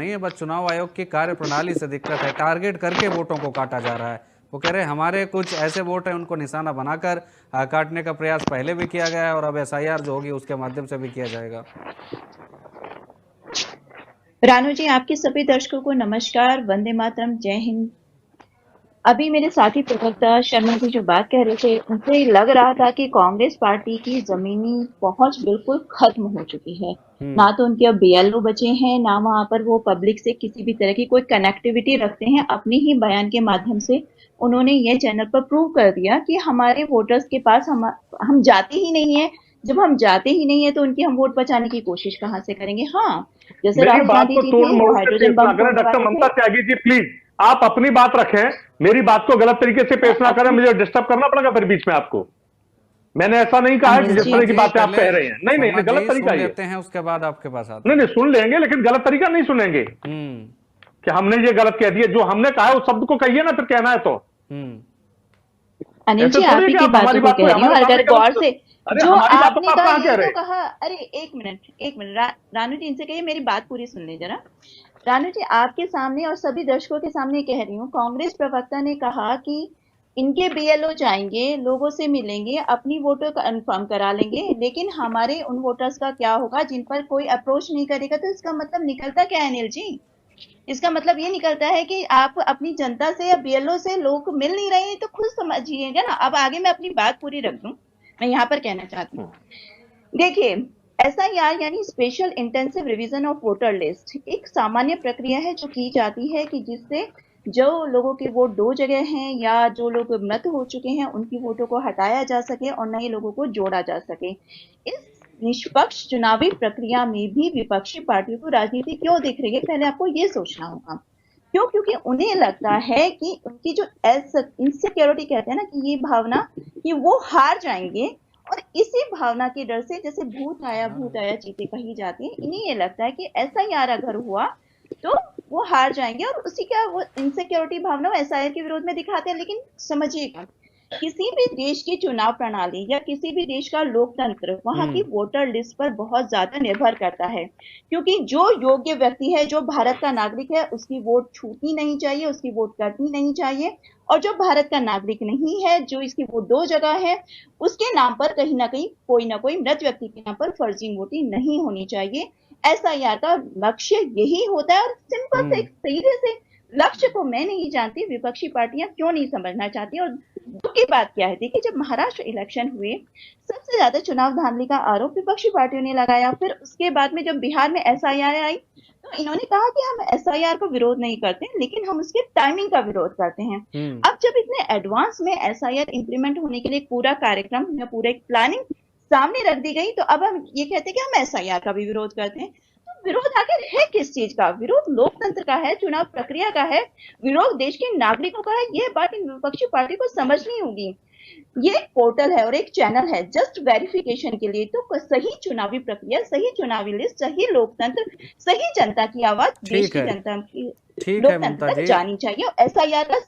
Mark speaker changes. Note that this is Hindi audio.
Speaker 1: नहीं है, बस चुनाव आयोग की कार्य प्रणाली से दिक्कत है। टारगेट करके वोटों को काटा जा रहा है। वो कह रहे हैं हमारे कुछ ऐसे वोट हैं उनको निशाना बनाकर काटने का प्रयास पहले भी किया गया है और अब एसआईआर जो होगी उसके माध्यम से भी किया जाएगा।
Speaker 2: रानू जी, आपके सभी दर्शकों को नमस्कार, वंदे मातरम, जय हिंद। अभी मेरे साथी प्रवक्ता शर्मा जी जो बात कह रहे थे, उनसे लग रहा था कि कांग्रेस पार्टी की जमीनी पहुंच बिल्कुल खत्म हो चुकी है। ना तो उनके अब बीएलओ बचे हैं, ना वहां पर वो पब्लिक से किसी भी तरह की कोई कनेक्टिविटी रखते हैं। अपने ही बयान के माध्यम से उन्होंने ये चैनल पर प्रूव कर दिया कि हमारे वोटर्स के पास हम जाते ही नहीं है। जब हम जाते ही नहीं है तो उनकी हम वोट बचाने की कोशिश कहां से करेंगे। हाँ, जैसे
Speaker 3: मेरी
Speaker 2: राहुल
Speaker 3: बात
Speaker 2: गांधी
Speaker 3: को
Speaker 2: जी
Speaker 3: तोड़
Speaker 2: थे,
Speaker 3: मोड़
Speaker 2: वो
Speaker 3: के
Speaker 2: हाइड्रोजन
Speaker 3: पेश ना
Speaker 2: बम
Speaker 3: करें। डॉक्टर
Speaker 2: फोड़वाते थे।
Speaker 3: ममता त्यागी जी, प्लीज आप अपनी बात रखें, मेरी बात को गलत तरीके से
Speaker 2: मैं
Speaker 3: पेश ना करें।
Speaker 2: अपनी
Speaker 3: मुझे डिस्टर्ब करना पड़ेगा फिर बीच में आपको। मैंने ऐसा नहीं कहा है कि
Speaker 2: अनिल
Speaker 3: जिस
Speaker 2: जी,
Speaker 3: तरह की
Speaker 1: जी
Speaker 3: बातें आप
Speaker 1: पहले
Speaker 3: कह रहे हैं, नहीं नहीं
Speaker 1: शर्मा
Speaker 3: नहीं, गलत
Speaker 1: जी
Speaker 3: तरीका
Speaker 1: सुन
Speaker 3: है ये।
Speaker 1: लेते हैं, उसके बाद आपके पास आते
Speaker 3: नहीं
Speaker 1: हैं।
Speaker 3: नहीं, सुन लेंगे लेकिन गलत तरीका नहीं सुनेंगे
Speaker 1: हम्म।
Speaker 3: कि हमने ये गलत कह दिया। जो हमने कहा है उस शब्द को कहिए ना, फिर कहना है तो।
Speaker 1: हम्म।
Speaker 2: अनिल
Speaker 3: ऐसे
Speaker 2: जी, आप
Speaker 3: थोड़ी है
Speaker 2: ही
Speaker 3: कि
Speaker 2: की
Speaker 3: आप हमारी
Speaker 2: बातों को
Speaker 3: बात को
Speaker 2: कह रही हूँ।
Speaker 3: हमारे सामने
Speaker 2: अगर गौर
Speaker 3: गलत।
Speaker 2: से
Speaker 3: अरे
Speaker 2: जो
Speaker 3: हमारी बातों
Speaker 2: आपने
Speaker 3: को आप
Speaker 2: कहा,
Speaker 3: कहां कह
Speaker 2: ये
Speaker 3: रहे
Speaker 2: तो
Speaker 3: हैं?
Speaker 2: कहा। अरे एक मिनट, एक मिनट, रानू जी इनसे कहिए मेरी बात पूरी सुन ले जरा। रानू जी, आपके सामने और सभी दर्शकों के सामने कह रही हूँ, कांग्रेस प्रवक्ता ने कहा कि इनके बीएलओ जाएंगे, लोगों से मिलेंगे, अपनी वोटर कंफर्म करा लेंगे, लेकिन हमारे उन वोटर्स का क्या होगा जिन पर कोई अप्रोच नहीं करेगा। तो इसका मतलब निकलता क्या है अनिल जी? इसका मतलब ये निकलता है कि आप अपनी जनता से या बीएलओ से लोग मिल नहीं रहे हैं। तो खुद समझिएगा ना। अब आगे मैं अपनी बात पूरी रख दूं, मैं यहाँ पर कहना चाहती हूँ। देखिए, एसआईआर यानी special intensive revision of voter list एक सामान्य प्रक्रिया है जो की जाती है कि जिससे जो लोगों के वोट दो जगह हैं या जो लोग मृत हो चुके हैं उनकी वोटों को हटाया जा सके और नए लोगों को जोड़ा जा सके। इस निष्पक्ष चुनावी प्रक्रिया में भी विपक्षी पार्टियों को राजनीति क्यों दिख रही है, पहले आपको ये सोचना होगा। क्यों? क्योंकि उन्हें लगता है कि उनकी जो इनसिक्योरिटी कहते हैं ना, कि ये भावना कि वो हार जाएंगे, और इसी भावना के डर से, जैसे भूत आया चीते कही जाती है, इन्हें ये लगता है कि ऐसा ही यार अगर हुआ तो वो हार जाएंगे, और उसी का वो इनसिक्योरिटी भावना एसआईआर के विरोध में दिखाते हैं। लेकिन समझिएगा, किसी भी देश की चुनाव प्रणाली या किसी भी देश का लोकतंत्र वहां की
Speaker 1: हम्म।
Speaker 2: वोटर लिस्ट पर बहुत ज्यादा निर्भर करता है। क्योंकि जो योग्य व्यक्ति है, जो भारत का नागरिक है, उसकी वोट छूटनी नहीं चाहिए, उसकी वोट कटनी नहीं चाहिए। और जो भारत का नागरिक नहीं है, जो इसकी वोट दो जगह है, उसके नाम पर कहीं ना कहीं कोई ना कोई मृत व्यक्ति के नाम पर फर्जी वोटिंग नहीं होनी चाहिए। एसआईआर का लक्ष्य यही होता है। और सिंपल से,
Speaker 1: हम्म।
Speaker 2: सीधे से लक्ष्य को मैं नहीं जानती विपक्षी पार्टियां क्यों नहीं समझना चाहती। और दुख की बात क्या है, देखिए, जब महाराष्ट्र इलेक्शन हुए, सबसे ज्यादा चुनाव धांधली का आरोप विपक्षी पार्टियों ने लगाया। फिर उसके बाद में जब बिहार में एसआईआर आई, तो इन्होंने कहा कि हम एसआईआर को विरोध नहीं करते, लेकिन हम उसके टाइमिंग का विरोध करते हैं।
Speaker 1: हम्म।
Speaker 2: अब जब इतने एडवांस में एसआईआर इंप्लीमेंट होने के लिए पूरा कार्यक्रम या पूरा एक प्लानिंग सामने रख दी गई, तो अब हम ये कहते हैं कि हम एसआईआर का भी विरोध करते हैं। तो विरोध आखिर है किस चीज का? विरोध लोकतंत्र का है, चुनाव प्रक्रिया का है, विरोध देश के नागरिकों का है। यह बात इन विपक्षी पार्टी को समझनी होगी। ये एक पोर्टल है और एक चैनल है जस्ट वेरिफिकेशन के लिए। तो सही चुनावी प्रक्रिया, सही चुनावी लिस्ट, सही लोकतंत्र, सही जनता की आवाज देश
Speaker 1: ठीक
Speaker 2: की
Speaker 1: है।
Speaker 2: जनता की
Speaker 1: ठीक है
Speaker 2: लोकतंत्र
Speaker 1: ममता
Speaker 2: तक
Speaker 1: जी।
Speaker 2: जानी चाहिए। और एसआईआर का